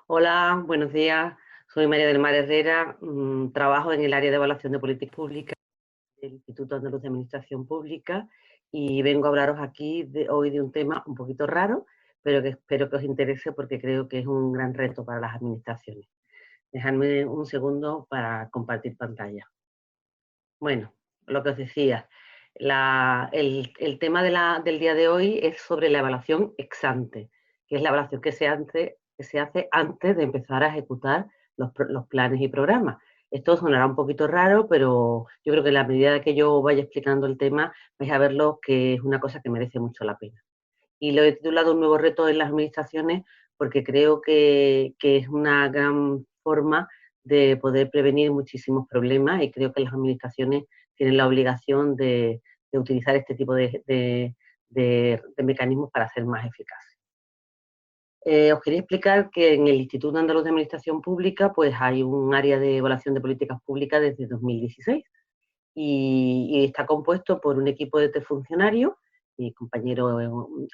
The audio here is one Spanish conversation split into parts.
Hola, buenos días. Soy María del Mar Herrera. Trabajo en el área de evaluación de políticas públicas del Instituto Andaluz de Administración Pública y vengo a hablaros aquí hoy de un tema un poquito raro, pero que espero que os interese porque creo que es un gran reto para las administraciones. Dejadme un segundo para compartir pantalla. Bueno, lo que os decía, el tema del día de hoy es sobre la evaluación ex ante, que es la evaluación que se hace antes de empezar a ejecutar los planes y programas. Esto sonará un poquito raro, pero yo creo que a la medida que yo vaya explicando el tema, vais a verlo que es una cosa que merece mucho la pena. Y lo he titulado Un nuevo reto en las administraciones porque creo que es una gran forma de poder prevenir muchísimos problemas y creo que las administraciones tienen la obligación de utilizar este tipo de mecanismos para ser más eficaces. Os quería explicar que en el Instituto Andaluz de Administración Pública pues hay un área de evaluación de políticas públicas desde 2016 y está compuesto por un equipo de 3 funcionarios, mi compañero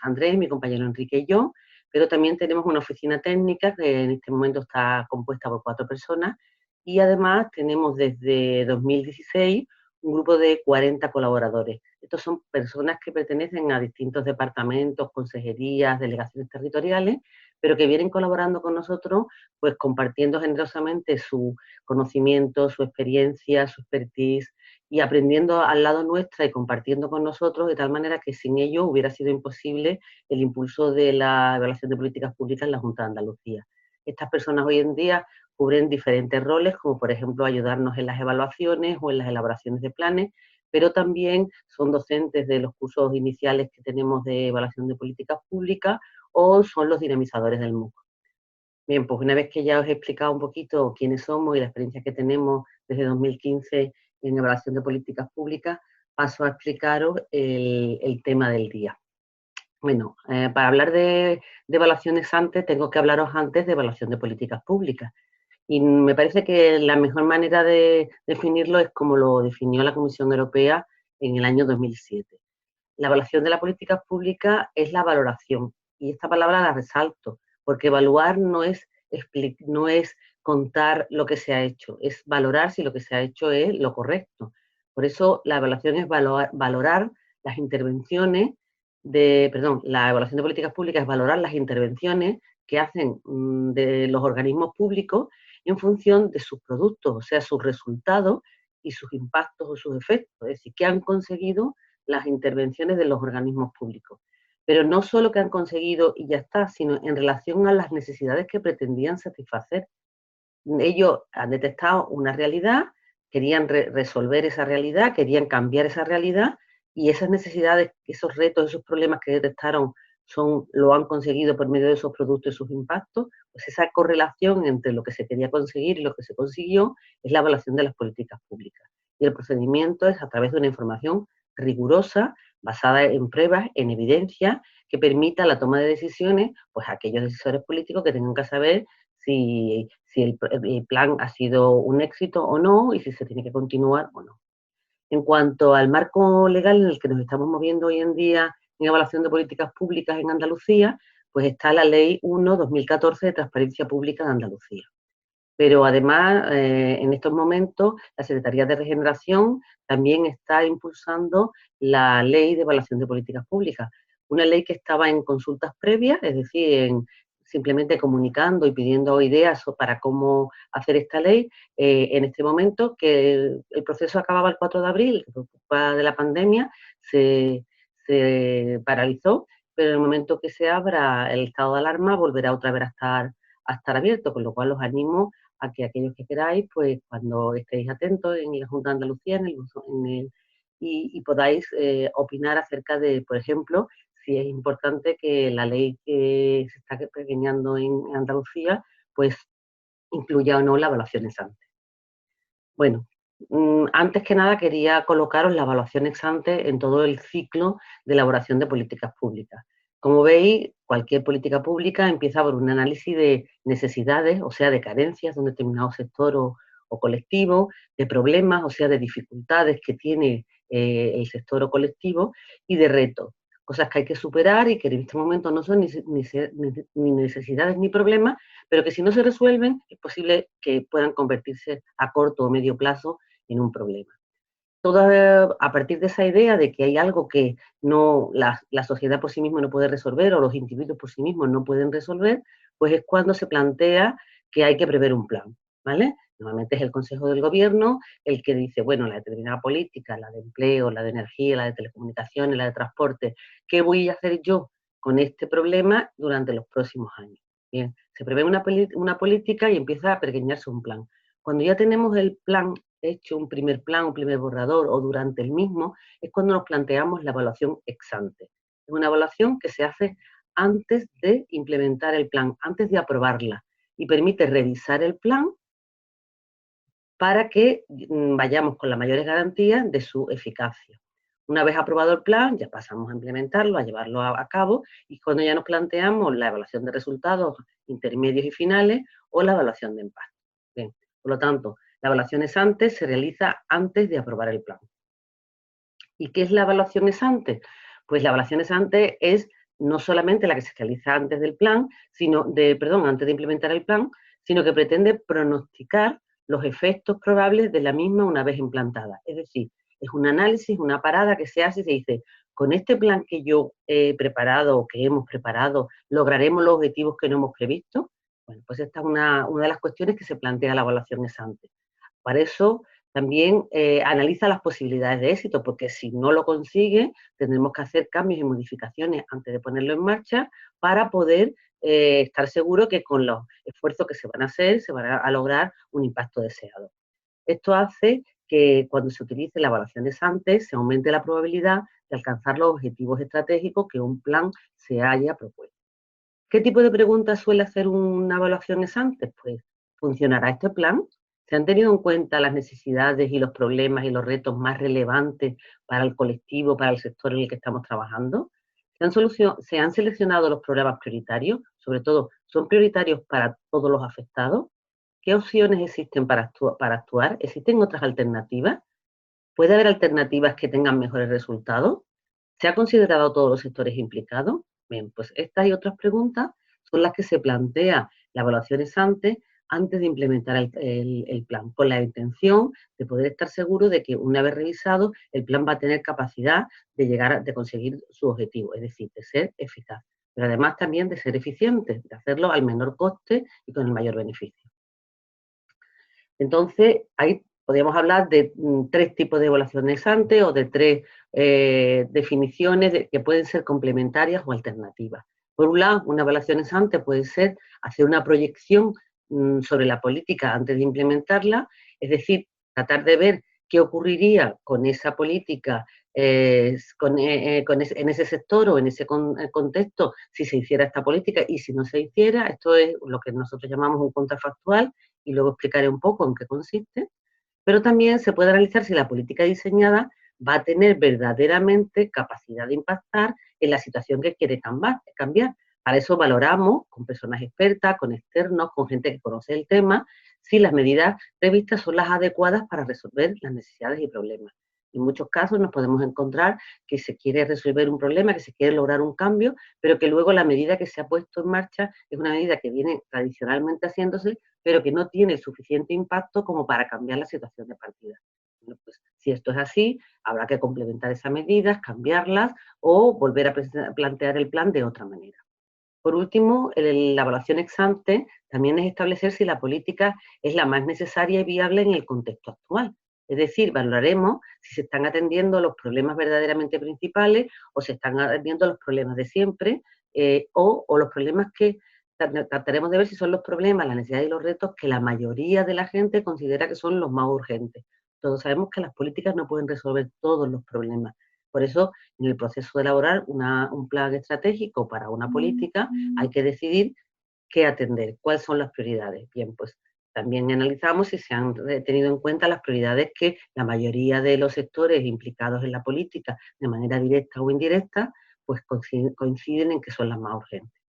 Andrés, mi compañero Enrique y yo, pero también tenemos una oficina técnica que en este momento está compuesta por 4 personas y además tenemos desde 2016 un grupo de 40 colaboradores. Estos son personas que pertenecen a distintos departamentos, consejerías, delegaciones territoriales, pero que vienen colaborando con nosotros, pues compartiendo generosamente su conocimiento, su experiencia, su expertise, y aprendiendo al lado nuestra y compartiendo con nosotros, de tal manera que sin ello hubiera sido imposible el impulso de la evaluación de políticas públicas en la Junta de Andalucía. Estas personas hoy en día cubren diferentes roles, como por ejemplo ayudarnos en las evaluaciones o en las elaboraciones de planes, pero también son docentes de los cursos iniciales que tenemos de evaluación de políticas públicas o son los dinamizadores del MOOC. Bien, pues una vez que ya os he explicado un poquito quiénes somos y la experiencia que tenemos desde 2015 en evaluación de políticas públicas, paso a explicaros el tema del día. Bueno, para hablar de evaluaciones antes, tengo que hablaros antes de evaluación de políticas públicas. Y me parece que la mejor manera de definirlo es como lo definió la Comisión Europea en el año 2007. La evaluación de las políticas públicas es la valoración, y esta palabra la resalto, porque evaluar no es contar lo que se ha hecho, es valorar si lo que se ha hecho es lo correcto. Por eso la evaluación es valorar las intervenciones la evaluación de políticas públicas es valorar las intervenciones que hacen de los organismos públicos en función de sus productos, o sea, sus resultados y sus impactos o sus efectos, es decir, qué han conseguido las intervenciones de los organismos públicos. Pero no solo que han conseguido y ya está, sino en relación a las necesidades que pretendían satisfacer. Ellos han detectado una realidad, querían resolver esa realidad, querían cambiar esa realidad y esas necesidades, esos retos, esos problemas que detectaron lo han conseguido por medio de esos productos y sus impactos, pues esa correlación entre lo que se quería conseguir y lo que se consiguió es la evaluación de las políticas públicas. Y el procedimiento es a través de una información rigurosa, basada en pruebas, en evidencia, que permita la toma de decisiones, pues a aquellos decisores políticos que tengan que saber si el plan ha sido un éxito o no y si se tiene que continuar o no. En cuanto al marco legal en el que nos estamos moviendo hoy en día en evaluación de políticas públicas en Andalucía, pues está la Ley 1/2014 de Transparencia Pública de Andalucía. Pero además, en estos momentos, la Secretaría de Regeneración también está impulsando la Ley de Evaluación de Políticas Públicas, una ley que estaba en consultas previas, es decir, simplemente comunicando y pidiendo ideas para cómo hacer esta ley. En este momento, que el proceso acababa el 4 de abril, por culpa de la pandemia, se paralizó, pero en el momento que se abra el estado de alarma volverá otra vez a estar abierto, con lo cual los animo a que aquellos que queráis, pues cuando estéis atentos en la Junta de Andalucía y podáis opinar acerca de, por ejemplo, si es importante que la ley que se está pequeñando en Andalucía, pues incluya o no la evaluación ex ante. Bueno, antes que nada quería colocaros la evaluación ex ante en todo el ciclo de elaboración de políticas públicas. Como veis, cualquier política pública empieza por un análisis de necesidades, o sea, de carencias de un determinado sector o colectivo, de problemas, o sea, de dificultades que tiene el sector o colectivo, y de retos. cosas que hay que superar y que en este momento no son ni necesidades ni problemas, pero que si no se resuelven es posible que puedan convertirse a corto o medio plazo en un problema. Todo a partir de esa idea de que hay algo que no la sociedad por sí misma no puede resolver o los individuos por sí mismos no pueden resolver, pues es cuando se plantea que hay que prever un plan, ¿vale? Normalmente es el Consejo del Gobierno el que dice, bueno, la determinada política, la de empleo, la de energía, la de telecomunicaciones, la de transporte, ¿qué voy a hacer yo con este problema durante los próximos años? Bien, se prevé una política y empieza a pergeñarse un plan. Cuando ya tenemos el plan hecho, un primer plan, un primer borrador o durante el mismo, es cuando nos planteamos la evaluación ex ante. Es una evaluación que se hace antes de implementar el plan, antes de aprobarla, y permite revisar el plan para que vayamos con las mayores garantías de su eficacia. Una vez aprobado el plan, ya pasamos a implementarlo, a llevarlo a cabo, y cuando ya nos planteamos la evaluación de resultados intermedios y finales o la evaluación de impacto. Bien, por lo tanto, la evaluación ex ante se realiza antes de aprobar el plan. ¿Y qué es la evaluación ex ante? Pues la evaluación ex ante es no solamente la que se realiza antes del plan, antes de implementar el plan, sino que pretende pronosticar los efectos probables de la misma una vez implantada. Es decir, es un análisis, una parada que se hace y se dice, con este plan que yo he preparado o que hemos preparado, ¿lograremos los objetivos que no hemos previsto? Bueno, pues esta es una de las cuestiones que se plantea la evaluación ex ante. Para eso también analiza las posibilidades de éxito, porque si no lo consigue, tendremos que hacer cambios y modificaciones antes de ponerlo en marcha para poder estar seguro que con los esfuerzos que se van a hacer se va a lograr un impacto deseado. Esto hace que cuando se utilice la evaluación ex ante se aumente la probabilidad de alcanzar los objetivos estratégicos que un plan se haya propuesto. ¿Qué tipo de preguntas suele hacer una evaluación ex ante? Pues, ¿funcionará este plan? ¿Se han tenido en cuenta las necesidades y los problemas y los retos más relevantes para el colectivo, para el sector en el que estamos trabajando? ¿Se han seleccionado los programas prioritarios? Sobre todo, ¿son prioritarios para todos los afectados? ¿Qué opciones existen para actuar? ¿Existen otras alternativas? ¿Puede haber alternativas que tengan mejores resultados? ¿Se ha considerado a todos los sectores implicados? Bien, pues estas y otras preguntas son las que se plantea la evaluación ex ante antes de implementar el plan, con la intención de poder estar seguro de que una vez revisado el plan va a tener capacidad de conseguir su objetivo, es decir, de ser eficaz, pero además también de ser eficiente, de hacerlo al menor coste y con el mayor beneficio. Entonces, ahí podríamos hablar de tres tipos de evaluaciones ex ante o de tres definiciones que pueden ser complementarias o alternativas. Por un lado, una evaluación ex ante puede ser hacer una proyección sobre la política antes de implementarla, es decir, tratar de ver qué ocurriría con esa política en ese sector o en ese contexto si se hiciera esta política y si no se hiciera. Esto es lo que nosotros llamamos un contrafactual y luego explicaré un poco en qué consiste, pero también se puede analizar si la política diseñada va a tener verdaderamente capacidad de impactar en la situación que quiere cambiar. Para eso valoramos con personas expertas, con externos, con gente que conoce el tema, si las medidas previstas son las adecuadas para resolver las necesidades y problemas. En muchos casos nos podemos encontrar que se quiere resolver un problema, que se quiere lograr un cambio, pero que luego la medida que se ha puesto en marcha es una medida que viene tradicionalmente haciéndose, pero que no tiene el suficiente impacto como para cambiar la situación de partida. Bueno, pues, si esto es así, habrá que complementar esas medidas, cambiarlas o volver a plantear el plan de otra manera. Por último, la evaluación ex ante también es establecer si la política es la más necesaria y viable en el contexto actual. Es decir, valoraremos si se están atendiendo los problemas verdaderamente principales o se están atendiendo los problemas de siempre o los problemas que trataremos de ver si son los problemas, las necesidades y los retos que la mayoría de la gente considera que son los más urgentes. Todos sabemos que las políticas no pueden resolver todos los problemas. Por eso, en el proceso de elaborar un plan estratégico para una política, hay que decidir qué atender, cuáles son las prioridades. Bien, pues también analizamos si se han tenido en cuenta las prioridades que la mayoría de los sectores implicados en la política, de manera directa o indirecta, pues coinciden en que son las más urgentes.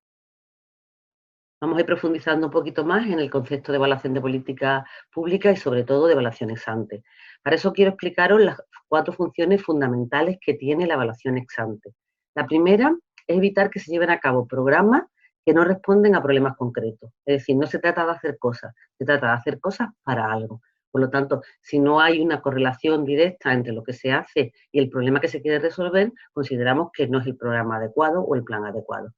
Vamos a ir profundizando un poquito más en el concepto de evaluación de política pública y sobre todo de evaluación ex ante. Para eso quiero explicaros las 4 funciones fundamentales que tiene la evaluación ex ante. La primera es evitar que se lleven a cabo programas que no responden a problemas concretos. Es decir, no se trata de hacer cosas, se trata de hacer cosas para algo. Por lo tanto, si no hay una correlación directa entre lo que se hace y el problema que se quiere resolver, consideramos que no es el programa adecuado o el plan adecuado.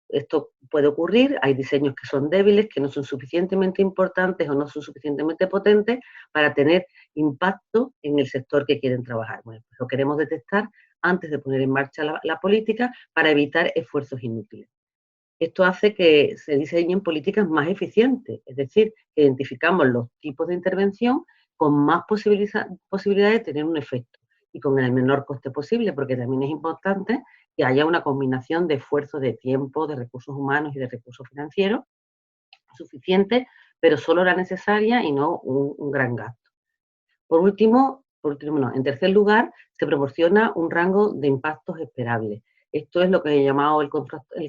Esto puede ocurrir, hay diseños que son débiles, que no son suficientemente importantes o no son suficientemente potentes para tener impacto en el sector que quieren trabajar. Bueno, pues lo queremos detectar antes de poner en marcha la política para evitar esfuerzos inútiles. Esto hace que se diseñen políticas más eficientes, es decir, que identificamos los tipos de intervención con más posibilidad de tener un efecto y con el menor coste posible, porque también es importante que haya una combinación de esfuerzos de tiempo, de recursos humanos y de recursos financieros suficiente, pero solo la necesaria y no un gran gasto. No, en tercer lugar, se proporciona un rango de impactos esperables. Esto es lo que he llamado el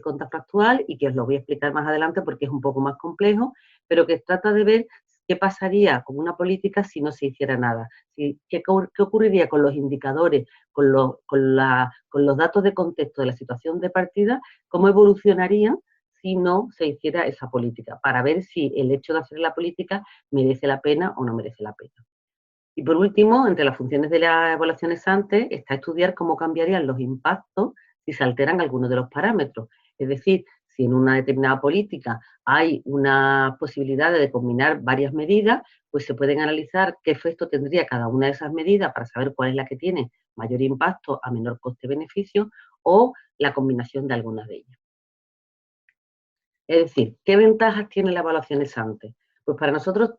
contrafactual y que os lo voy a explicar más adelante porque es un poco más complejo, pero que trata de ver qué pasaría con una política si no se hiciera nada. ¿Qué ocurriría con los indicadores, con los datos de contexto de la situación de partida? ¿Cómo evolucionarían si no se hiciera esa política? Para ver si el hecho de hacer la política merece la pena o no merece la pena. Y por último, entre las funciones de la evaluación ex ante está estudiar cómo cambiarían los impactos si se alteran algunos de los parámetros. Es decir, si en una determinada política hay una posibilidad de combinar varias medidas, pues se pueden analizar qué efecto tendría cada una de esas medidas para saber cuál es la que tiene mayor impacto a menor coste-beneficio o la combinación de algunas de ellas. Es decir, ¿qué ventajas tiene la evaluación ex ante? Pues para nosotros,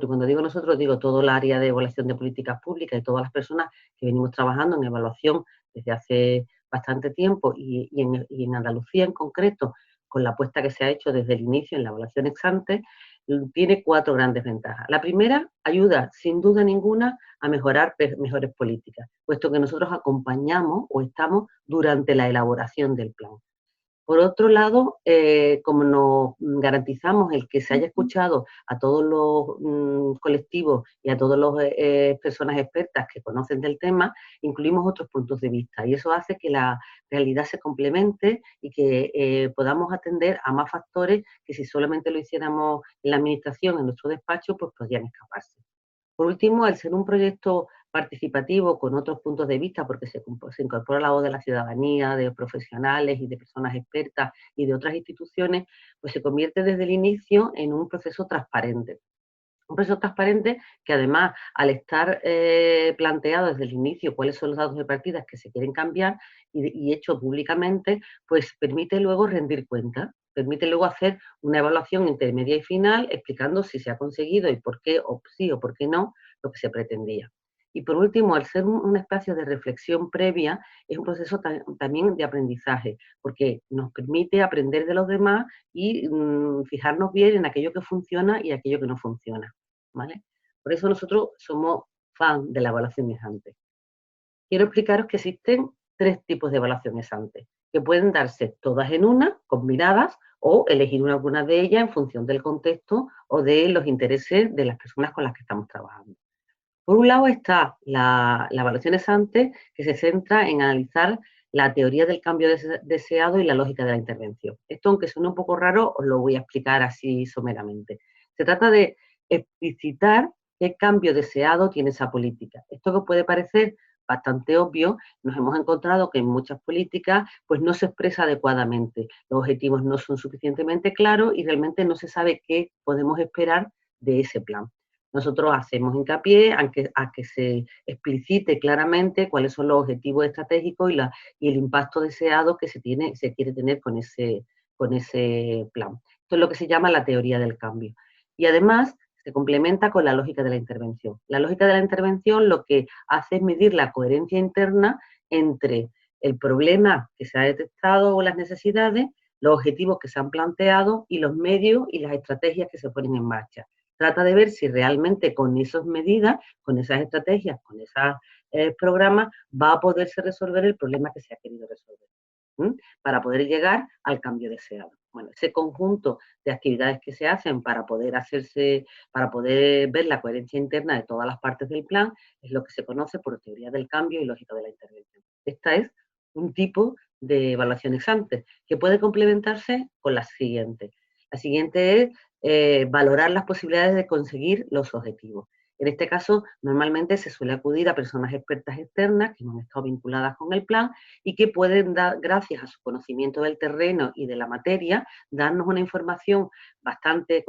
y cuando digo nosotros, digo todo el área de evaluación de políticas públicas y todas las personas que venimos trabajando en evaluación desde hace bastante tiempo y en Andalucía en concreto, con la apuesta que se ha hecho desde el inicio en la evaluación ex ante, tiene 4 grandes ventajas. La primera, ayuda sin duda ninguna a mejorar mejores políticas, puesto que nosotros acompañamos o estamos durante la elaboración del plan. Por otro lado, como nos garantizamos el que se haya escuchado a todos los colectivos y a todas las personas expertas que conocen del tema, incluimos otros puntos de vista y eso hace que la realidad se complemente y que podamos atender a más factores que si solamente lo hiciéramos en la administración, en nuestro despacho, pues podrían escaparse. Por último, al ser un proyecto participativo con otros puntos de vista, porque se incorpora la voz de la ciudadanía, de profesionales y de personas expertas y de otras instituciones, pues se convierte desde el inicio en un proceso transparente. Un proceso transparente que además, al estar planteado desde el inicio cuáles son los datos de partidas que se quieren cambiar y hecho públicamente, pues permite luego rendir cuentas, permite luego hacer una evaluación intermedia y final explicando si se ha conseguido y por qué, o sí o por qué no, lo que se pretendía. Y por último, al ser un espacio de reflexión previa, es un proceso también de aprendizaje, porque nos permite aprender de los demás y fijarnos bien en aquello que funciona y aquello que no funciona. ¿Vale? Por eso nosotros somos fan de la evaluación ex ante. Quiero explicaros que existen 3 tipos de evaluación ex ante, que pueden darse todas en una, combinadas, o elegir alguna de ellas en función del contexto o de los intereses de las personas con las que estamos trabajando. Por un lado está la evaluación ex ante, que se centra en analizar la teoría del cambio deseado y la lógica de la intervención. Esto, aunque suene un poco raro, os lo voy a explicar así someramente. Se trata de explicitar qué cambio deseado tiene esa política. Esto que puede parecer bastante obvio, nos hemos encontrado que en muchas políticas pues no se expresa adecuadamente, los objetivos no son suficientemente claros y realmente no se sabe qué podemos esperar de ese plan. Nosotros hacemos hincapié a que se explicite claramente cuáles son los objetivos estratégicos y el impacto deseado que se quiere tener con ese plan. Esto es lo que se llama la teoría del cambio. Y además se complementa con la lógica de la intervención. La lógica de la intervención lo que hace es medir la coherencia interna entre el problema que se ha detectado o las necesidades, los objetivos que se han planteado y los medios y las estrategias que se ponen en marcha. Trata de ver si realmente con esas medidas, con esas estrategias, con esos programas, va a poderse resolver el problema que se ha querido resolver, para poder llegar al cambio deseado. Bueno, ese conjunto de actividades que se hacen para poder ver la coherencia interna de todas las partes del plan es lo que se conoce por teoría del cambio y lógica de la intervención. Esta es un tipo de evaluación ex ante, que puede complementarse con la siguiente. La siguiente es valorar las posibilidades de conseguir los objetivos. En este caso, normalmente se suele acudir a personas expertas externas que no han estado vinculadas con el plan y que pueden dar, gracias a su conocimiento del terreno y de la materia, darnos una información bastante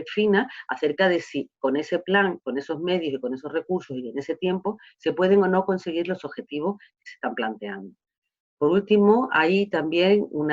fina acerca de si con ese plan, con esos medios y con esos recursos y en ese tiempo se pueden o no conseguir los objetivos que se están planteando. Por último, hay también un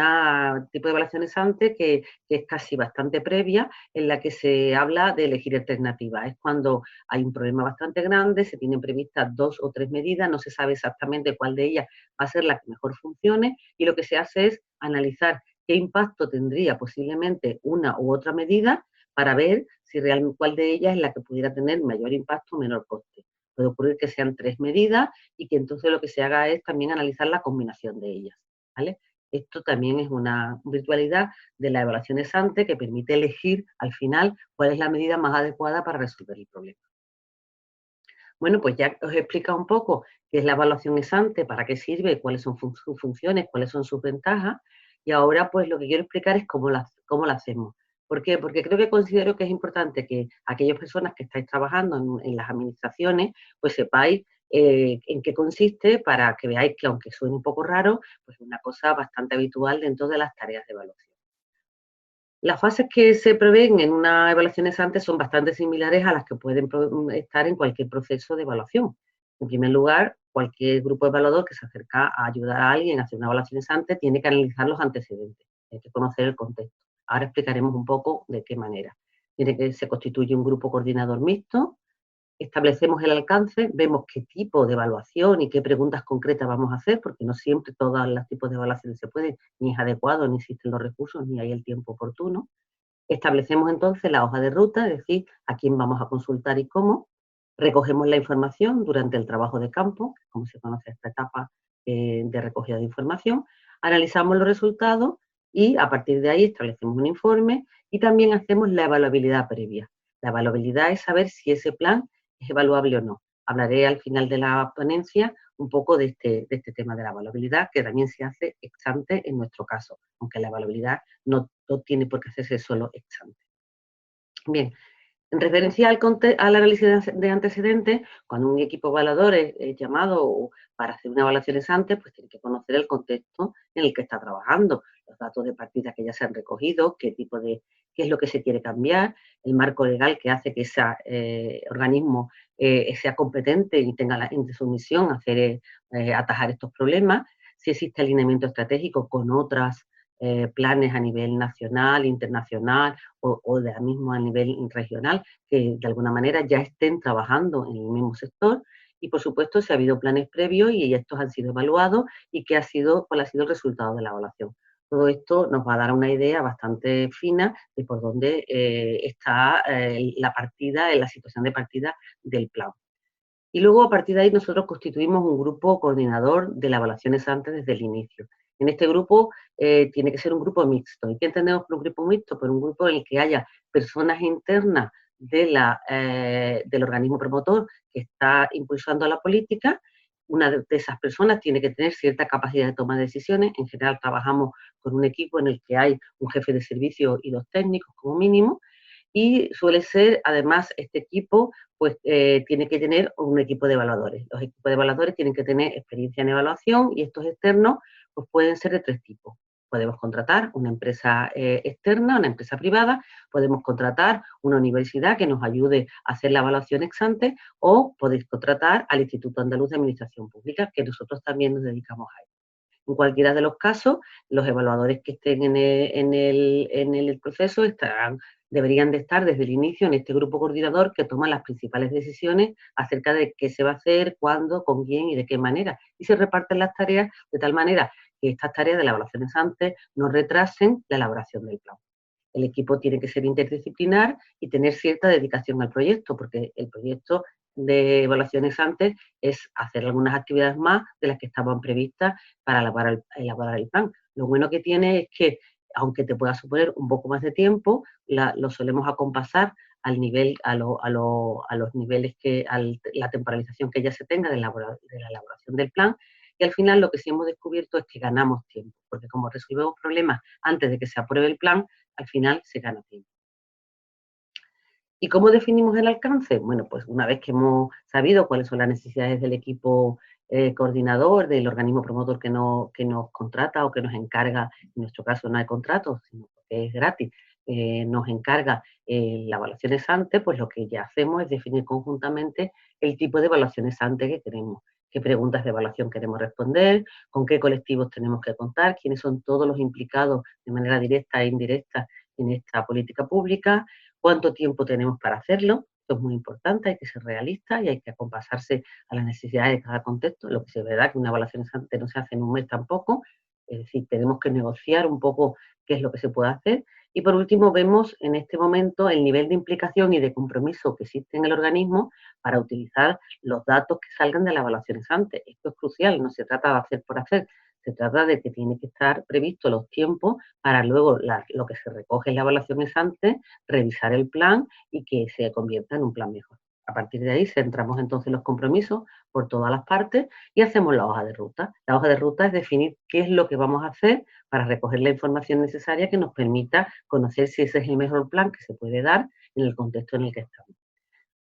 tipo de evaluación ex ante que es casi bastante previa, en la que se habla de elegir alternativas. Es cuando hay un problema bastante grande, se tienen previstas 2 o 3 medidas, no se sabe exactamente cuál de ellas va a ser la que mejor funcione, y lo que se hace es analizar qué impacto tendría posiblemente una u otra medida para ver si realmente cuál de ellas es la que pudiera tener mayor impacto o menor coste. Puede ocurrir que sean 3 medidas y que entonces lo que se haga es también analizar la combinación de ellas, ¿vale? Esto también es una virtualidad de la evaluación ex ante que permite elegir al final cuál es la medida más adecuada para resolver el problema. Bueno, pues ya os he explicado un poco qué es la evaluación ex ante, para qué sirve, cuáles son sus funciones, cuáles son sus ventajas, y ahora pues lo que quiero explicar es cómo la hacemos. ¿Por qué? Porque creo que considero que es importante que aquellas personas que estáis trabajando en las administraciones, pues sepáis en qué consiste, para que veáis que, aunque suene un poco raro, pues es una cosa bastante habitual dentro de las tareas de evaluación. Las fases que se prevén en una evaluación ex ante son bastante similares a las que pueden estar en cualquier proceso de evaluación. En primer lugar, cualquier grupo evaluador que se acerca a ayudar a alguien a hacer una evaluación ex ante tiene que analizar los antecedentes, hay que conocer el contexto. Ahora explicaremos un poco de qué manera. Se constituye un grupo coordinador mixto, establecemos el alcance, vemos qué tipo de evaluación y qué preguntas concretas vamos a hacer, porque no siempre todos los tipos de evaluaciones se pueden, ni es adecuado, ni existen los recursos, ni hay el tiempo oportuno. Establecemos entonces la hoja de ruta, es decir, a quién vamos a consultar y cómo. Recogemos la información durante el trabajo de campo, como se conoce esta etapa de recogida de información. Analizamos los resultados y a partir de ahí establecemos un informe y también hacemos la evaluabilidad previa. La evaluabilidad es saber si ese plan es evaluable o no. Hablaré al final de la ponencia un poco de este tema de la evaluabilidad, que también se hace ex ante en nuestro caso, aunque la evaluabilidad no tiene por qué hacerse solo ex ante. Bien, en referencia al análisis de antecedentes, cuando un equipo evaluador es llamado para hacer una evaluación ex ante, pues tiene que conocer el contexto en el que está trabajando, los datos de partida que ya se han recogido, qué es lo que se quiere cambiar, el marco legal que hace que ese organismo sea competente y tenga entre su misión atajar estos problemas, si existe alineamiento estratégico con otros planes a nivel nacional, internacional o de mismo a nivel regional, que de alguna manera ya estén trabajando en el mismo sector. Y por supuesto, si ha habido planes previos y estos han sido evaluados y cuál ha sido el resultado de la evaluación. Todo esto nos va a dar una idea bastante fina de por dónde está la situación de partida del plan. Y luego, a partir de ahí, nosotros constituimos un grupo coordinador de las evaluaciones antes desde el inicio. En este grupo tiene que ser un grupo mixto. ¿Y qué entendemos por un grupo mixto? Por un grupo en el que haya personas internas del organismo promotor que está impulsando la política. Una de esas personas tiene que tener cierta capacidad de toma de decisiones. En general, trabajamos con un equipo en el que hay un jefe de servicio y 2 técnicos como mínimo. Y suele ser, además, este equipo pues tiene que tener un equipo de evaluadores. Los equipos de evaluadores tienen que tener experiencia en evaluación y estos externos pues pueden ser de 3 tipos. Podemos contratar una empresa externa, una empresa privada, podemos contratar una universidad que nos ayude a hacer la evaluación ex ante, o podéis contratar al Instituto Andaluz de Administración Pública, que nosotros también nos dedicamos a ello. En cualquiera de los casos, los evaluadores que estén en el proceso deberían de estar desde el inicio en este grupo coordinador que toma las principales decisiones acerca de qué se va a hacer, cuándo, con quién y de qué manera. Y se reparten las tareas de tal manera que estas tareas de la evaluación ex ante no retrasen la elaboración del plan. El equipo tiene que ser interdisciplinar y tener cierta dedicación al proyecto, porque el proyecto de evaluación ex ante es hacer algunas actividades más de las que estaban previstas para elaborar el plan. Lo bueno que tiene es que, aunque te pueda suponer un poco más de tiempo, lo solemos acompasar al nivel, a los niveles la temporalización que ya se tenga de la elaboración del plan, Y al final lo que sí hemos descubierto es que ganamos tiempo, porque como resolvemos problemas antes de que se apruebe el plan, al final se gana tiempo. ¿Y cómo definimos el alcance? Bueno, pues una vez que hemos sabido cuáles son las necesidades del equipo coordinador, del organismo promotor que nos contrata o que nos encarga, en nuestro caso no hay contrato, sino que es gratis, nos encarga la evaluación ex ante, pues lo que ya hacemos es definir conjuntamente el tipo de evaluación ex ante que queremos, qué preguntas de evaluación queremos responder, con qué colectivos tenemos que contar, quiénes son todos los implicados de manera directa e indirecta en esta política pública, cuánto tiempo tenemos para hacerlo. Esto es muy importante, hay que ser realista y hay que acompasarse a las necesidades de cada contexto, lo que sí es verdad que una evaluación antes no se hace en un mes tampoco, es decir, tenemos que negociar un poco qué es lo que se puede hacer. Y por último, vemos en este momento el nivel de implicación y de compromiso que existe en el organismo para utilizar los datos que salgan de la evaluación antes. Esto es crucial, no se trata de hacer por hacer, se trata de que tiene que estar previsto los tiempos para luego lo que se recoge en la evaluación ex ante, revisar el plan y que se convierta en un plan mejor. A partir de ahí centramos entonces los compromisos por todas las partes y hacemos la hoja de ruta. La hoja de ruta es definir qué es lo que vamos a hacer para recoger la información necesaria que nos permita conocer si ese es el mejor plan que se puede dar en el contexto en el que estamos.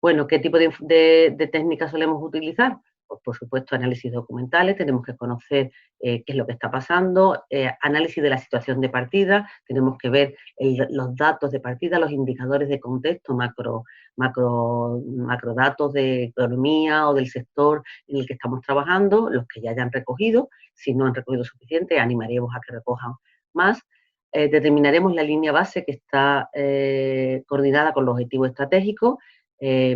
Bueno, ¿qué tipo de técnicas solemos utilizar? Pues, por supuesto, análisis documentales, tenemos que conocer qué es lo que está pasando, análisis de la situación de partida, tenemos que ver los datos de partida, los indicadores de contexto, macrodatos de economía o del sector en el que estamos trabajando, los que ya hayan recogido, si no han recogido suficiente, animaremos a que recojan más. Determinaremos la línea base que está coordinada con los objetivos estratégicos.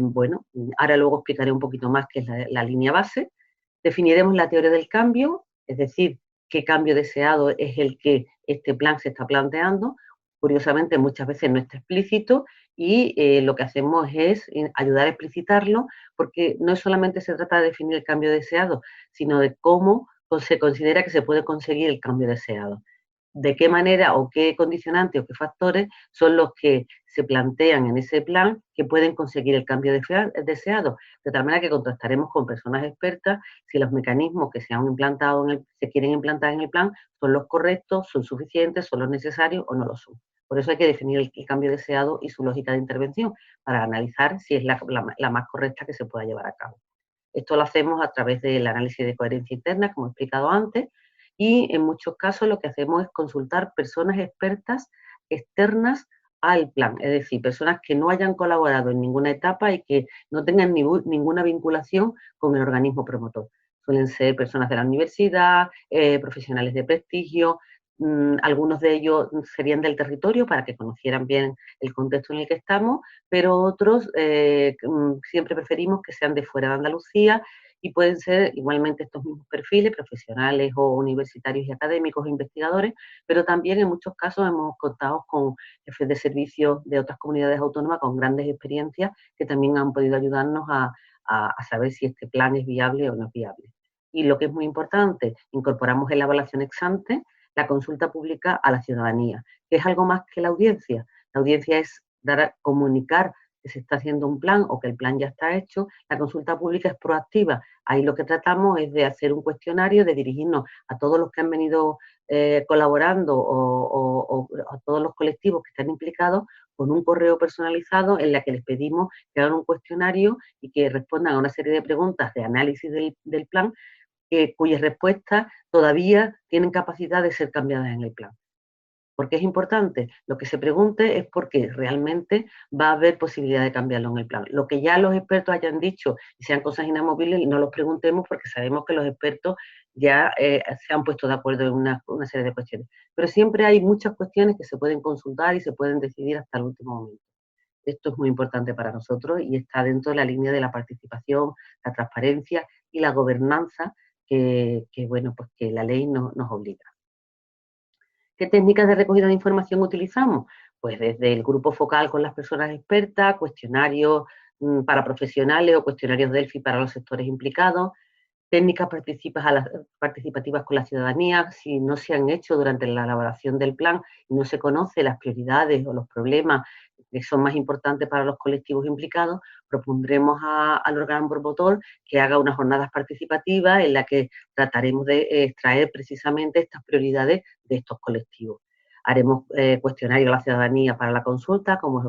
Bueno, ahora luego explicaré un poquito más qué es la línea base. Definiremos la teoría del cambio, es decir, qué cambio deseado es el que este plan se está planteando. Curiosamente, muchas veces no está explícito y lo que hacemos es ayudar a explicitarlo, porque no solamente se trata de definir el cambio deseado, sino de cómo se considera que se puede conseguir el cambio deseado. De qué manera o qué condicionantes o qué factores son los que se plantean en ese plan que pueden conseguir el cambio deseado. De tal manera que contrastaremos con personas expertas si los mecanismos que se han implantado, se quieren implantar en el plan son los correctos, son suficientes, son los necesarios o no lo son. Por eso hay que definir el cambio deseado y su lógica de intervención para analizar si es la más correcta que se pueda llevar a cabo. Esto lo hacemos a través del análisis de coherencia interna, como he explicado antes, y en muchos casos lo que hacemos es consultar personas expertas externas al plan, es decir, personas que no hayan colaborado en ninguna etapa y que no tengan ninguna vinculación con el organismo promotor. Suelen ser personas de la universidad, profesionales de prestigio, algunos de ellos serían del territorio para que conocieran bien el contexto en el que estamos, pero otros siempre preferimos que sean de fuera de Andalucía y pueden ser igualmente estos mismos perfiles, profesionales o universitarios y académicos e investigadores, pero también en muchos casos hemos contado con jefes de servicios de otras comunidades autónomas con grandes experiencias que también han podido ayudarnos a saber si este plan es viable o no es viable. Y lo que es muy importante, incorporamos en la evaluación ex ante la consulta pública a la ciudadanía, que es algo más que la audiencia. La audiencia es comunicar que se está haciendo un plan o que el plan ya está hecho. La consulta pública es proactiva. Ahí lo que tratamos es de hacer un cuestionario, de dirigirnos a todos los que han venido colaborando o a todos los colectivos que están implicados con un correo personalizado en la que les pedimos que hagan un cuestionario y que respondan a una serie de preguntas de análisis del plan cuyas respuestas todavía tienen capacidad de ser cambiadas en el plan. ¿Por qué es importante? Lo que se pregunte es porque realmente va a haber posibilidad de cambiarlo en el plan. Lo que ya los expertos hayan dicho y sean cosas inamovibles, no los preguntemos porque sabemos que los expertos ya se han puesto de acuerdo en una serie de cuestiones. Pero siempre hay muchas cuestiones que se pueden consultar y se pueden decidir hasta el último momento. Esto es muy importante para nosotros y está dentro de la línea de la participación, la transparencia y la gobernanza bueno, pues que la ley nos obliga. ¿Qué técnicas de recogida de información utilizamos? Pues desde el grupo focal con las personas expertas, cuestionarios para profesionales o cuestionarios Delphi para los sectores implicados, técnicas participativas con la ciudadanía, si no se han hecho durante la elaboración del plan y no se conocen las prioridades o los problemas que son más importantes para los colectivos implicados, propondremos al órgano promotor que haga unas jornadas participativas en las que trataremos de extraer precisamente estas prioridades de estos colectivos. Haremos cuestionario a la ciudadanía para la consulta, como os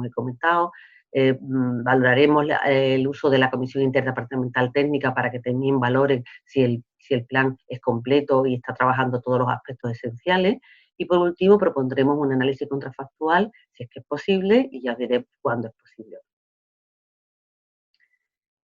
he comentado. Valoraremos el uso de la Comisión Interdepartamental Técnica para que también valoren si el plan es completo y está trabajando todos los aspectos esenciales. Y por último, propondremos un análisis contrafactual, si es que es posible, y ya os diré cuándo es posible.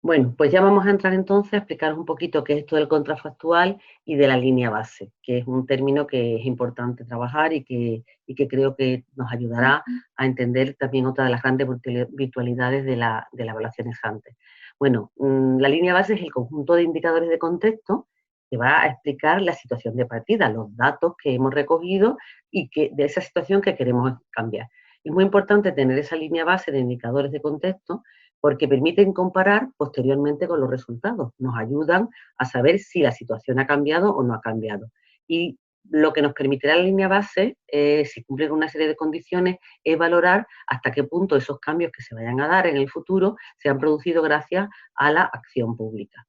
Bueno, pues ya vamos a entrar entonces a explicaros un poquito qué es esto del contrafactual y de la línea base, que es un término que es importante trabajar y que creo que nos ayudará a entender también otra de las grandes virtualidades de la evaluación ex ante. Bueno, la línea base es el conjunto de indicadores de contexto que va a explicar la situación de partida, los datos que hemos recogido y de esa situación que queremos cambiar. Es muy importante tener esa línea base de indicadores de contexto porque permiten comparar posteriormente con los resultados. Nos ayudan a saber si la situación ha cambiado o no ha cambiado. Y lo que nos permitirá la línea base, si cumplen una serie de condiciones, es valorar hasta qué punto esos cambios que se vayan a dar en el futuro se han producido gracias a la acción pública.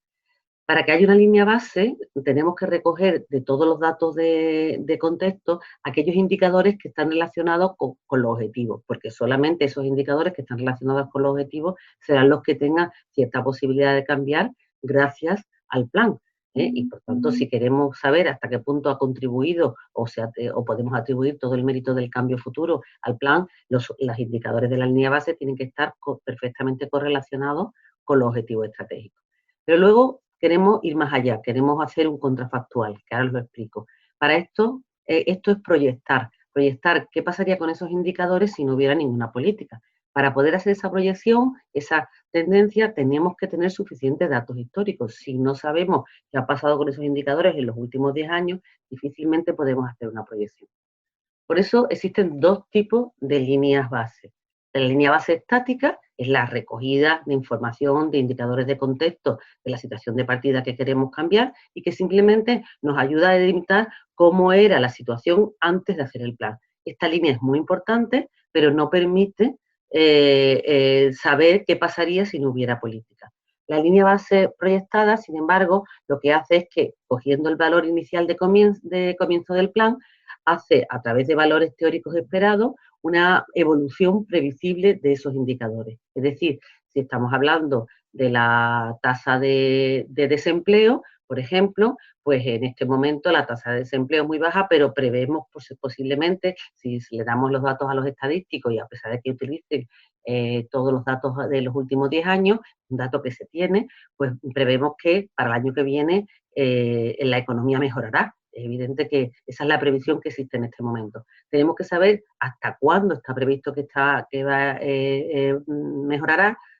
Para que haya una línea base, tenemos que recoger de todos los datos de contexto aquellos indicadores que están relacionados con los objetivos, porque solamente esos indicadores que están relacionados con los objetivos serán los que tengan cierta posibilidad de cambiar gracias al plan. Y por tanto, si queremos saber hasta qué punto ha contribuido o podemos atribuir todo el mérito del cambio futuro al plan, los indicadores de la línea base tienen que estar perfectamente correlacionados con los objetivos estratégicos. Pero luego queremos ir más allá, queremos hacer un contrafactual, que ahora os lo explico. Para esto, esto es proyectar qué pasaría con esos indicadores si no hubiera ninguna política. Para poder hacer esa proyección, esa tendencia, tenemos que tener suficientes datos históricos. Si no sabemos qué ha pasado con esos indicadores en los últimos 10 años, difícilmente podemos hacer una proyección. Por eso existen dos tipos de líneas base. La línea base estática es la recogida de información, de indicadores de contexto de la situación de partida que queremos cambiar y que simplemente nos ayuda a delimitar cómo era la situación antes de hacer el plan. Esta línea es muy importante, pero no permite saber qué pasaría si no hubiera política. La línea base proyectada, sin embargo, lo que hace es que, cogiendo el valor inicial de comienzo del plan, hace, a través de valores teóricos esperados, una evolución previsible de esos indicadores. Es decir, si estamos hablando de la tasa de desempleo, por ejemplo, pues en este momento la tasa de desempleo es muy baja, pero prevemos posiblemente, si le damos los datos a los estadísticos y a pesar de que utilicen todos los datos de los últimos 10 años, un dato que se tiene, pues prevemos que para el año que viene la economía mejorará. Es evidente que esa es la previsión que existe en este momento. Tenemos que saber hasta cuándo está previsto que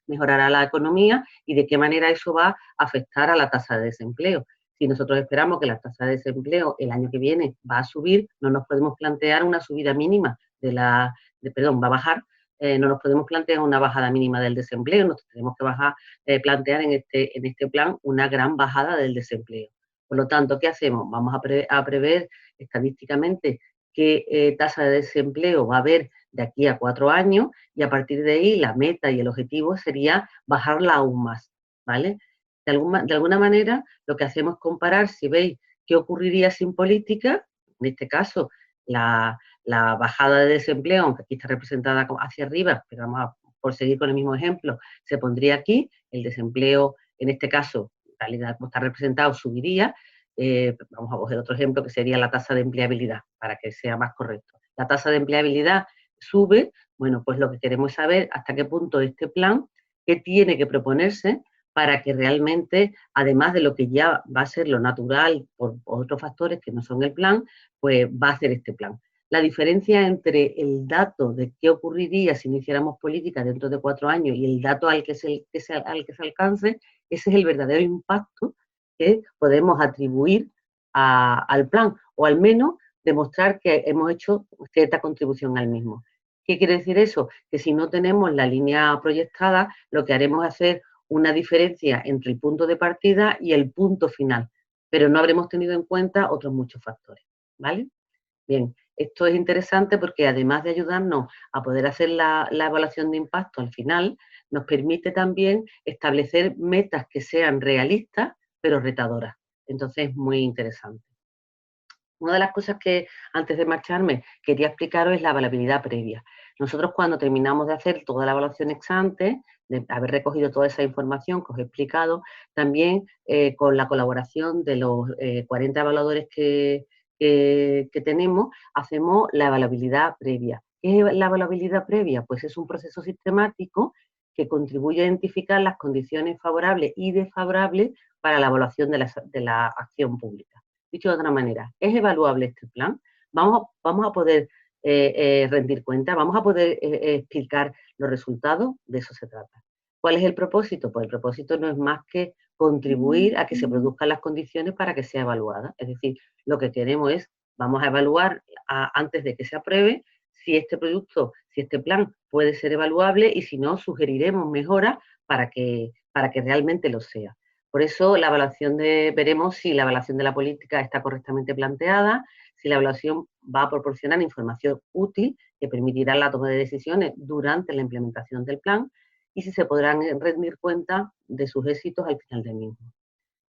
mejorará la economía y de qué manera eso va a afectar a la tasa de desempleo. Si nosotros esperamos que la tasa de desempleo el año que viene va a subir, no nos podemos plantear una subida mínima va a bajar, no nos podemos plantear una bajada mínima del desempleo, nos tenemos que plantear en este plan una gran bajada del desempleo. Por lo tanto, ¿qué hacemos? Vamos a prever estadísticamente qué tasa de desempleo va a haber de aquí a 4 años y a partir de ahí la meta y el objetivo sería bajarla aún más, ¿vale? De alguna manera lo que hacemos es comparar, si veis, qué ocurriría sin política, en este caso la bajada de desempleo, aunque aquí está representada hacia arriba, pero por seguir con el mismo ejemplo, se pondría aquí, el desempleo, en este caso, tal y como está representado, subiría. Vamos a coger otro ejemplo que sería la tasa de empleabilidad, para que sea más correcto. La tasa de empleabilidad sube, bueno, pues lo que queremos es saber hasta qué punto este plan, qué tiene que proponerse para que realmente, además de lo que ya va a ser lo natural por otros factores que no son el plan, pues va a hacer este plan. La diferencia entre el dato de qué ocurriría si iniciáramos política dentro de 4 años y el dato al que se alcance, ese es el verdadero impacto que podemos atribuir al plan, o al menos demostrar que hemos hecho cierta contribución al mismo. ¿Qué quiere decir eso? Que si no tenemos la línea proyectada, lo que haremos es hacer una diferencia entre el punto de partida y el punto final, pero no habremos tenido en cuenta otros muchos factores, ¿vale? Bien, Esto es interesante porque además de ayudarnos a poder hacer la evaluación de impacto al final, nos permite también establecer metas que sean realistas, pero retadoras. Entonces es muy interesante. Una de las cosas que antes de marcharme quería explicaros es la evaluabilidad previa. Nosotros cuando terminamos de hacer toda la evaluación ex ante, de haber recogido toda esa información que os he explicado, también con la colaboración de los 40 evaluadores que tenemos, hacemos la evaluabilidad previa. ¿Qué es la evaluabilidad previa? Pues es un proceso sistemático que contribuye a identificar las condiciones favorables y desfavorables para la evaluación de la acción pública. Dicho de otra manera, ¿es evaluable este plan? ¿Vamos a poder rendir cuenta? ¿Vamos a poder explicar los resultados? De eso se trata. ¿Cuál es el propósito? Pues el propósito no es más que contribuir a que se produzcan las condiciones para que sea evaluada. Es decir, lo que queremos es, vamos a evaluar antes de que se apruebe si este producto, si este plan puede ser evaluable y si no, sugeriremos mejoras para que realmente lo sea. Por eso la evaluación veremos si la evaluación de la política está correctamente planteada, si la evaluación va a proporcionar información útil que permitirá la toma de decisiones durante la implementación del plan y si se podrán rendir cuenta de sus éxitos al final del mismo.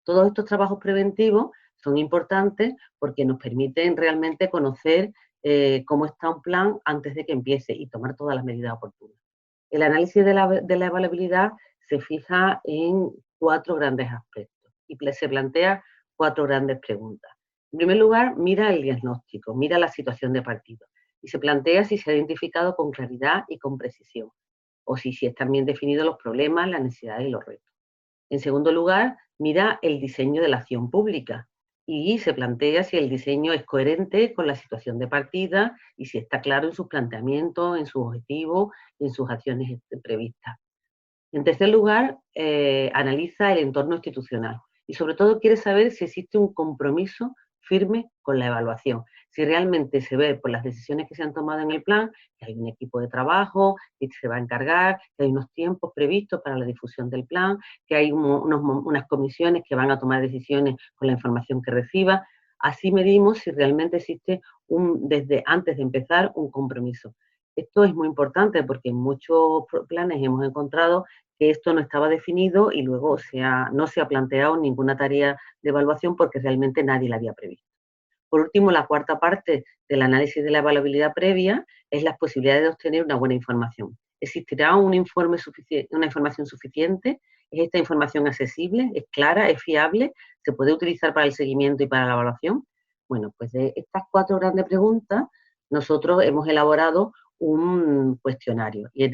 Todos estos trabajos preventivos son importantes porque nos permiten realmente conocer cómo está un plan antes de que empiece y tomar todas las medidas oportunas. El análisis de la evaluabilidad se fija en 4 grandes aspectos y se plantea 4 grandes preguntas. En primer lugar, mira el diagnóstico, mira la situación de partido y se plantea si se ha identificado con claridad y con precisión o si están bien definidos los problemas, las necesidades y los retos. En segundo lugar, mira el diseño de la acción pública y se plantea si el diseño es coherente con la situación de partida y si está claro en sus planteamientos, en sus objetivos y en sus acciones previstas. En tercer lugar, analiza el entorno institucional y sobre todo quiere saber si existe un compromiso firme con la evaluación, si realmente se ve por las decisiones que se han tomado en el plan que hay un equipo de trabajo que se va a encargar, que hay unos tiempos previstos para la difusión del plan, que hay unas comisiones que van a tomar decisiones con la información que reciba. Así medimos si realmente existe desde antes de empezar un compromiso. Esto es muy importante porque en muchos planes hemos encontrado que esto no estaba definido y luego no se ha planteado ninguna tarea de evaluación porque realmente nadie la había previsto. Por último, la cuarta parte del análisis de la evaluabilidad previa es las posibilidades de obtener una buena información. ¿Existirá una información suficiente? ¿Es esta información accesible? ¿Es clara? ¿Es fiable? ¿Se puede utilizar para el seguimiento y para la evaluación? Bueno, pues de estas 4 grandes preguntas, nosotros hemos elaborado un cuestionario y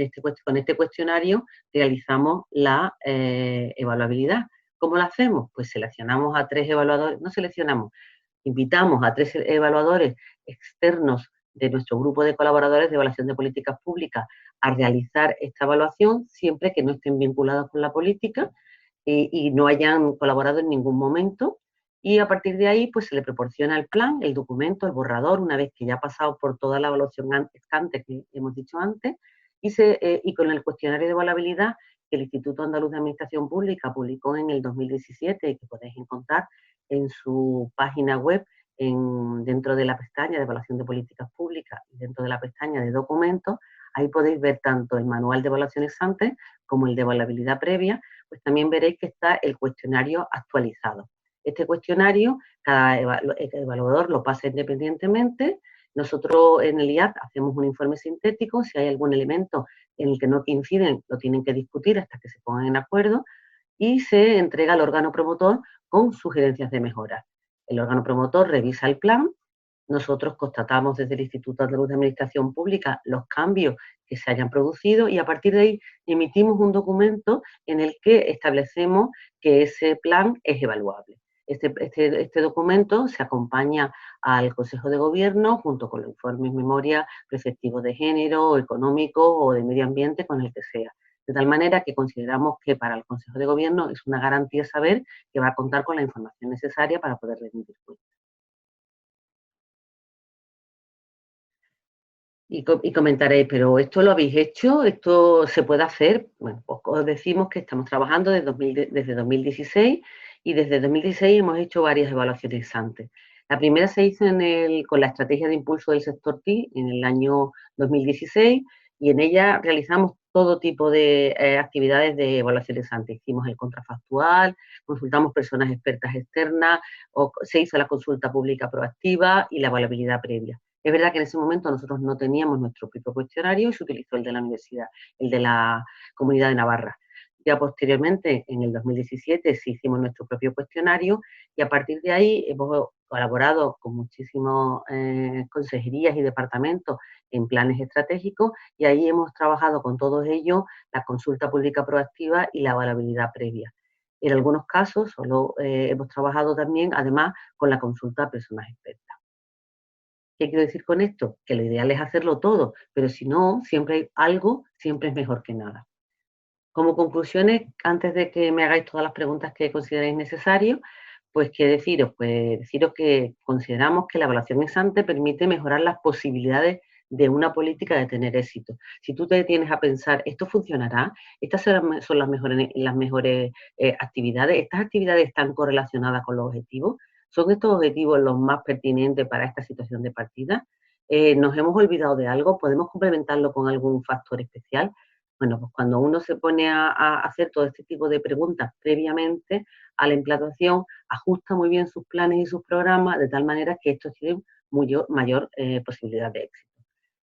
con este cuestionario realizamos la evaluabilidad. ¿Cómo lo hacemos? Pues seleccionamos a 3 evaluadores, no seleccionamos, invitamos a 3 evaluadores externos de nuestro grupo de colaboradores de evaluación de políticas públicas a realizar esta evaluación siempre que no estén vinculados con la política y no hayan colaborado en ningún momento. Y a partir de ahí, pues se le proporciona el plan, el documento, el borrador, una vez que ya ha pasado por toda la evaluación antes que hemos dicho antes, y con el cuestionario de evaluabilidad que el Instituto Andaluz de Administración Pública publicó en el 2017 y que podéis encontrar en su página web dentro de la pestaña de evaluación de políticas públicas y dentro de la pestaña de documentos. Ahí podéis ver tanto el manual de evaluación ex ante como el de evaluabilidad previa, pues también veréis que está el cuestionario actualizado. Este cuestionario, cada evaluador lo pasa independientemente. Nosotros en el IAD hacemos un informe sintético. Si hay algún elemento en el que no coinciden, lo tienen que discutir hasta que se pongan en acuerdo y se entrega al órgano promotor con sugerencias de mejora. El órgano promotor revisa el plan. Nosotros constatamos desde el Instituto Andaluz de Administración Pública los cambios que se hayan producido y a partir de ahí emitimos un documento en el que establecemos que ese plan es evaluable. Este documento se acompaña al Consejo de Gobierno junto con los informes memoria preceptivos de género, económico o de medio ambiente, con el que sea. De tal manera que consideramos que para el Consejo de Gobierno es una garantía saber que va a contar con la información necesaria para poder rendir cuentas. Y comentaréis, pero ¿esto lo habéis hecho? ¿Esto se puede hacer? Bueno, pues os decimos que estamos trabajando desde 2016 y desde 2016 hemos hecho varias evaluaciones antes. La primera se hizo con la estrategia de impulso del sector TIC en el año 2016 y en ella realizamos todo tipo de actividades de evaluación ex ante. Hicimos el contrafactual, consultamos personas expertas externas, se hizo la consulta pública proactiva y la evaluabilidad previa. Es verdad que en ese momento nosotros no teníamos nuestro propio cuestionario y se utilizó el de la universidad, el de la Comunidad de Navarra. Ya posteriormente, en el 2017, sí hicimos nuestro propio cuestionario y a partir de ahí hemos colaborado con muchísimas consejerías y departamentos en planes estratégicos y ahí hemos trabajado con todos ellos la consulta pública proactiva y la evaluabilidad previa. En algunos casos solo hemos trabajado también, además, con la consulta a personas expertas. ¿Qué quiero decir con esto? Que lo ideal es hacerlo todo, pero si no, siempre hay algo, siempre es mejor que nada. Como conclusiones, antes de que me hagáis todas las preguntas que consideréis necesarias, pues qué deciros, pues deciros que consideramos que la evaluación ex ante permite mejorar las posibilidades de una política de tener éxito. Si tú te detienes a pensar, ¿esto funcionará? ¿Estas son las mejores actividades? ¿Estas actividades están correlacionadas con los objetivos? ¿Son estos objetivos los más pertinentes para esta situación de partida? ¿Nos hemos olvidado de algo? ¿Podemos complementarlo con algún factor especial? Bueno, pues cuando uno se pone a hacer todo este tipo de preguntas previamente a la implantación, ajusta muy bien sus planes y sus programas de tal manera que estos tienen mayor posibilidad de éxito.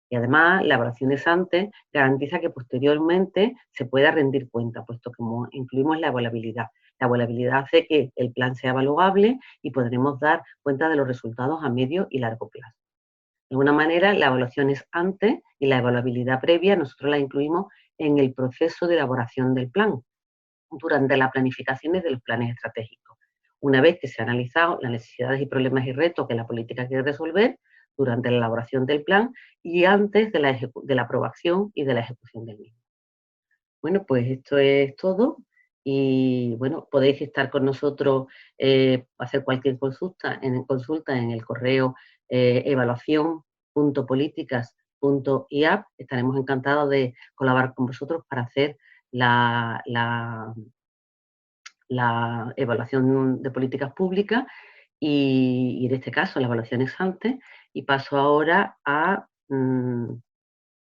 Y además, la evaluación ex ante garantiza que posteriormente se pueda rendir cuenta, puesto que incluimos la evaluabilidad. La evaluabilidad hace que el plan sea evaluable y podremos dar cuenta de los resultados a medio y largo plazo. De alguna manera, la evaluación ex ante y la evaluabilidad previa nosotros la incluimos en el proceso de elaboración del plan, durante las planificaciones de los planes estratégicos. Una vez que se han analizado las necesidades y problemas y retos que la política quiere resolver, durante la elaboración del plan y antes de la aprobación y de la ejecución del mismo. Bueno, pues esto es todo y bueno, podéis estar con nosotros, hacer cualquier consulta en el correo evaluación.políticas.iap. Estaremos encantados de colaborar con vosotros para hacer la evaluación de políticas públicas y en este caso la evaluación ex ante, y paso ahora a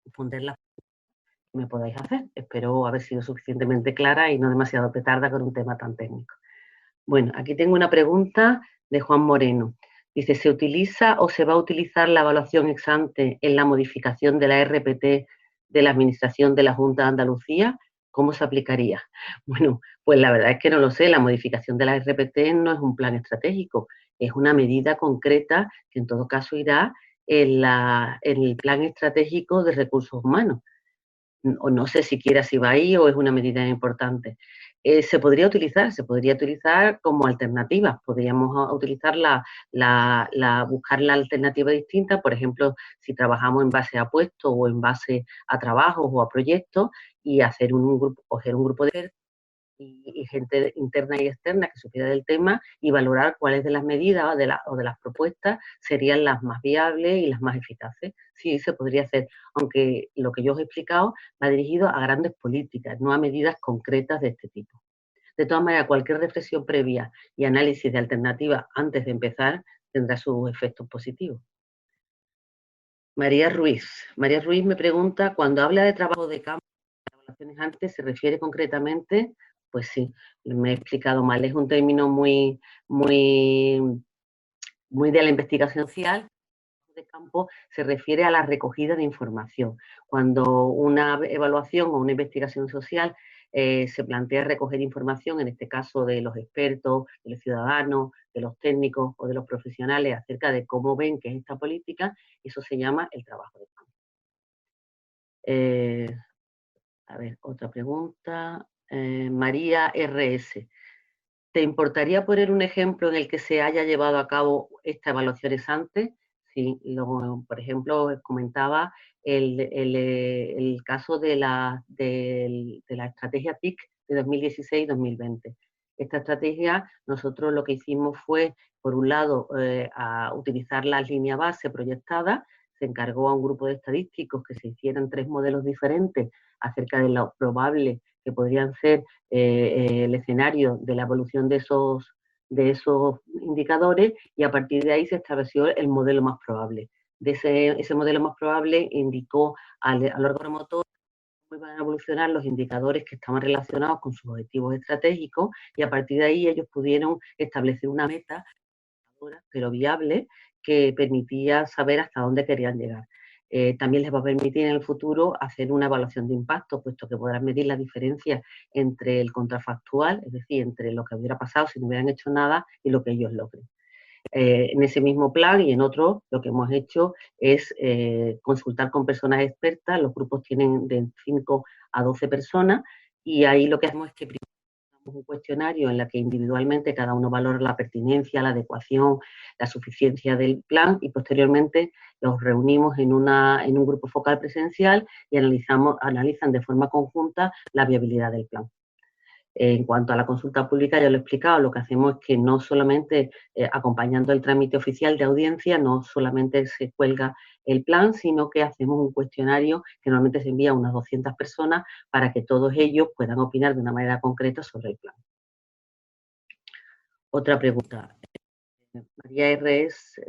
responder las que me podáis hacer. Espero haber sido suficientemente clara y no demasiado petarda con un tema tan técnico. Bueno, aquí tengo una pregunta de Juan Moreno. Dice, ¿se utiliza o se va a utilizar la evaluación ex ante en la modificación de la RPT de la Administración de la Junta de Andalucía? ¿Cómo se aplicaría? Bueno, pues la verdad es que no lo sé. La modificación de la RPT no es un plan estratégico, es una medida concreta que en todo caso irá en el plan estratégico de recursos humanos. O no sé siquiera si va ahí o es una medida importante. Se podría utilizar como alternativa. Podríamos utilizar buscar la alternativa distinta, por ejemplo, si trabajamos en base a puestos o en base a trabajos o a proyectos y coger un grupo de y gente interna y externa que supiera del tema y valorar cuáles de las medidas o de las propuestas serían las más viables y las más eficaces. Sí, se podría hacer, aunque lo que yo os he explicado va dirigido a grandes políticas, no a medidas concretas de este tipo. De todas maneras, cualquier reflexión previa y análisis de alternativas antes de empezar tendrá sus efectos positivos. María Ruiz. María Ruiz me pregunta, cuando habla de trabajo de campo, antes se refiere concretamente, pues sí, me he explicado mal, es un término muy de la investigación social. De campo se refiere a la recogida de información. Cuando una evaluación o una investigación social se plantea recoger información, en este caso de los expertos, de los ciudadanos, de los técnicos o de los profesionales acerca de cómo ven que es esta política, eso se llama el trabajo de campo. A ver, otra pregunta. María RS. ¿Te importaría poner un ejemplo en el que se haya llevado a cabo esta evaluación ex ante? Sí, por ejemplo, comentaba el caso de la estrategia TIC de 2016-2020. Esta estrategia, nosotros lo que hicimos fue, por un lado, a utilizar la línea base proyectada, se encargó a un grupo de estadísticos que se hicieran 3 modelos diferentes acerca de lo probable que podrían ser el escenario de la evolución de esos de esos indicadores y a partir de ahí se estableció el modelo más probable. De ese modelo más probable indicó al órgano motor cómo iban a evolucionar los indicadores que estaban relacionados con sus objetivos estratégicos y a partir de ahí ellos pudieron establecer una meta, pero viable, que permitía saber hasta dónde querían llegar. También les va a permitir en el futuro hacer una evaluación de impacto, puesto que podrán medir la diferencia entre el contrafactual, es decir, entre lo que hubiera pasado si no hubieran hecho nada y lo que ellos logren. En ese mismo plan y en otro, lo que hemos hecho es consultar con personas expertas. Los grupos tienen de 5 a 12 personas y ahí lo que hacemos es que primero un cuestionario en la que individualmente cada uno valora la pertinencia, la adecuación, la suficiencia del plan y posteriormente los reunimos en un grupo focal presencial y analizan de forma conjunta la viabilidad del plan. En cuanto a la consulta pública, ya lo he explicado, lo que hacemos es que no solamente acompañando el trámite oficial de audiencia, no solamente se cuelga el plan, sino que hacemos un cuestionario que normalmente se envía a unas 200 personas para que todos ellos puedan opinar de una manera concreta sobre el plan. Otra pregunta. María R. es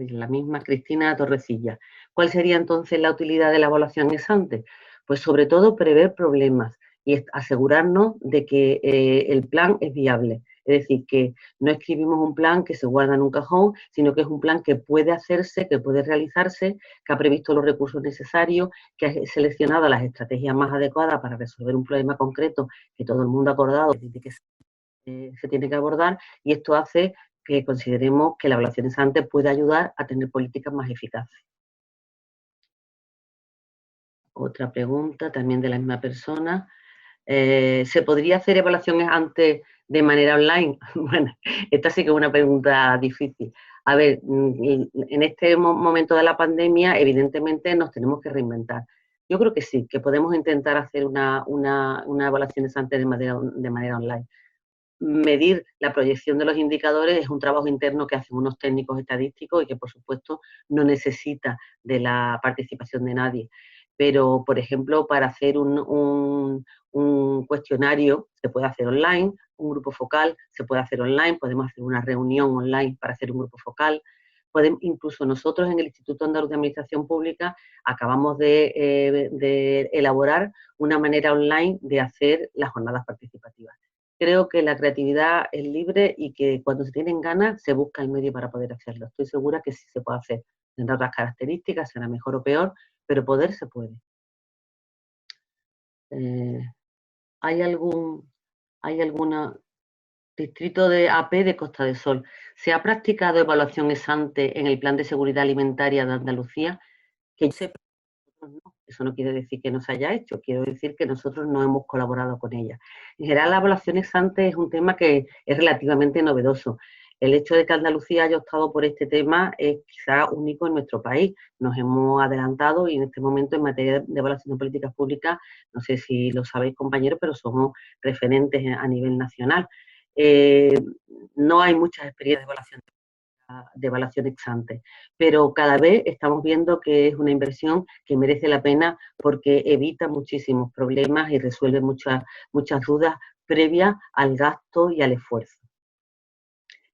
la misma, Cristina Torrecilla. ¿Cuál sería entonces la utilidad de la evaluación ex ante? Pues sobre todo prever problemas y asegurarnos de que el plan es viable. Es decir, que no escribimos un plan que se guarda en un cajón, sino que es un plan que puede hacerse, que puede realizarse, que ha previsto los recursos necesarios, que ha seleccionado las estrategias más adecuadas para resolver un problema concreto que todo el mundo ha acordado que se tiene que abordar, y esto hace que consideremos que la evaluación ex ante puede ayudar a tener políticas más eficaces. Otra pregunta, también de la misma persona. ¿Se podría hacer evaluaciones antes de manera online? Bueno, esta sí que es una pregunta difícil. A ver, en este momento de la pandemia, evidentemente nos tenemos que reinventar. Yo creo que sí, que podemos intentar hacer una evaluación ex ante de manera online. Medir la proyección de los indicadores es un trabajo interno que hacen unos técnicos estadísticos y que, por supuesto, no necesita de la participación de nadie. Pero, por ejemplo, para hacer un cuestionario se puede hacer online, un grupo focal se puede hacer online, podemos hacer una reunión online para hacer un grupo focal. Incluso nosotros en el Instituto Andaluz de Administración Pública acabamos de elaborar una manera online de hacer las jornadas participativas. Creo que la creatividad es libre y que cuando se tienen ganas se busca el medio para poder hacerlo. Estoy segura que sí se puede hacer. Tendrá otras características, será mejor o peor, pero poder se puede. ¿Hay algún distrito de AP de Costa del Sol? ¿Se ha practicado evaluación ex ante en el Plan de Seguridad Alimentaria de Andalucía? Que yo sepa, no. Eso no quiere decir que no se haya hecho, quiero decir que nosotros no hemos colaborado con ella. En general, la evaluación ex ante es un tema que es relativamente novedoso. El hecho de que Andalucía haya optado por este tema es quizá único en nuestro país. Nos hemos adelantado y en este momento en materia de evaluación de políticas públicas, no sé si lo sabéis, compañeros, pero somos referentes a nivel nacional. No hay muchas experiencias de evaluación ex ante, pero cada vez estamos viendo que es una inversión que merece la pena porque evita muchísimos problemas y resuelve muchas dudas previas al gasto y al esfuerzo.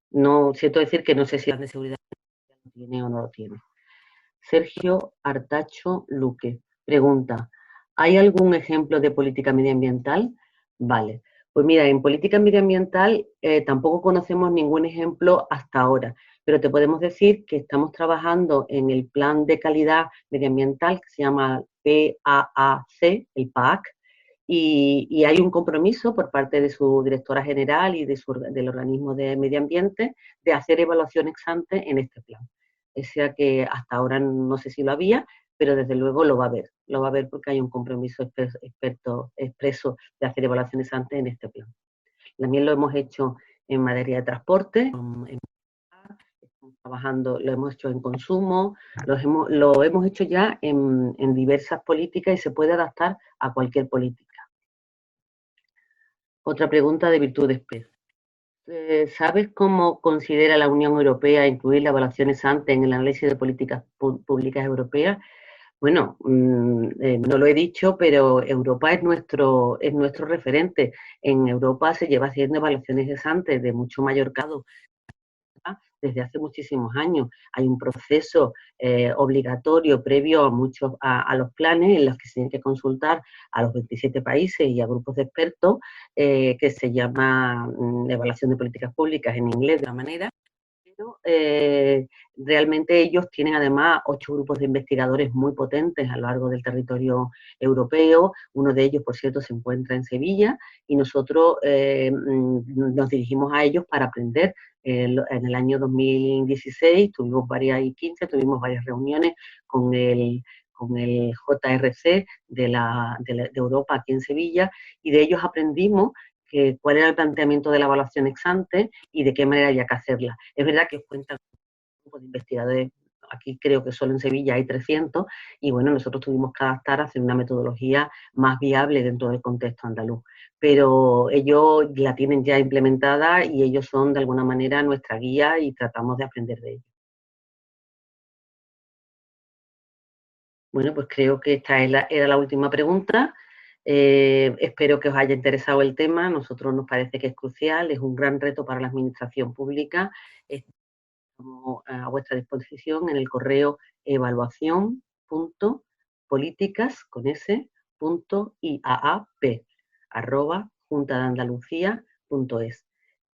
No siento decir que no sé si el plan de seguridad lo tiene o no lo tiene. Sergio Artacho Luque pregunta, ¿hay algún ejemplo de política medioambiental? Vale, pues mira, en política medioambiental tampoco conocemos ningún ejemplo hasta ahora, pero te podemos decir que estamos trabajando en el plan de calidad medioambiental que se llama PAAC, el PAAC, y hay un compromiso por parte de su directora general y del organismo de medio ambiente de hacer evaluación ex ante en este plan. O sea que hasta ahora no sé si lo había, pero desde luego lo va a ver porque hay un compromiso expreso de hacer evaluaciones antes en este plan. También lo hemos hecho en materia de transporte, trabajando, lo hemos hecho en consumo, lo hemos hecho ya en diversas políticas y se puede adaptar a cualquier política. Otra pregunta de Virtudes P. ¿Sabes cómo considera la Unión Europea incluir la evaluación ex ante en el análisis de políticas públicas europeas? Bueno, no lo he dicho, pero Europa es nuestro referente. En Europa se lleva haciendo evaluaciones ex ante de mucho mayor grado desde hace muchísimos años. Hay un proceso obligatorio previo a los planes en los que se tiene que consultar a los 27 países y a grupos de expertos que se llama evaluación de políticas públicas en inglés de la manera. Pero, realmente ellos tienen además 8 grupos de investigadores muy potentes a lo largo del territorio europeo. Uno de ellos, por cierto, se encuentra en Sevilla y nosotros nos dirigimos a ellos para aprender. En el año 2016 tuvimos varias, y 15, tuvimos varias reuniones con el JRC de Europa aquí en Sevilla, y de ellos aprendimos cuál era el planteamiento de la evaluación ex ante y de qué manera había que hacerla. Es verdad que cuentan con un grupo de investigadores, aquí creo que solo en Sevilla hay 300, y bueno, nosotros tuvimos que adaptar a hacer una metodología más viable dentro del contexto andaluz. Pero ellos la tienen ya implementada y ellos son de alguna manera nuestra guía y tratamos de aprender de ellos. Bueno, pues creo que era la última pregunta. Espero que os haya interesado el tema. A nosotros nos parece que es crucial, es un gran reto para la administración pública. Estamos a vuestra disposición en el correo evaluación.políticas con s, .iaap, @juntadeandalucía.es.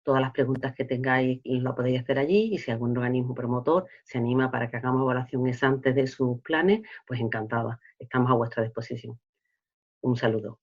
Todas las preguntas que tengáis las podéis hacer allí, y si algún organismo promotor se anima para que hagamos evaluaciones antes de sus planes, pues encantada. Estamos a vuestra disposición. Un saludo.